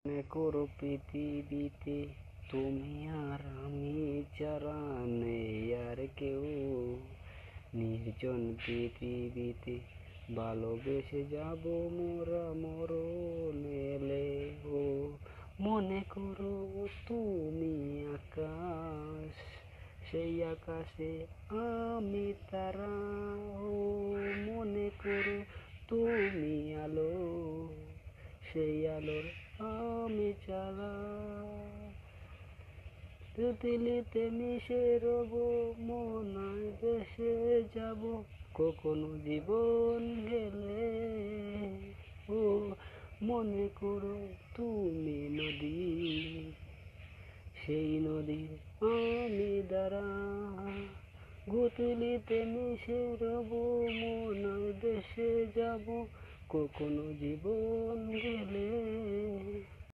মনে করো পৃথিবীতে তুমি আর আমি ছাড়া নেই আর কেউ। নির্জন পৃথিবীতে ভালোবেসে যাব মোরা মরণ এলেও। মনে করো তুমি আকাশ, সেই আকাশে আমি তারা। ও মনে করো তুমি আলো, সেই আলোর আমি চালা। তিতলিতে মিশে রব, মনায় ভেসে যাব কখনো জীবন গেলে। ও মনে করো তুমি নদী, সেই নদীর আমি দ্বারা। গুতুলিতে মিশে রব, মনায় ভেসে যাব কখনো জীবন গেলে।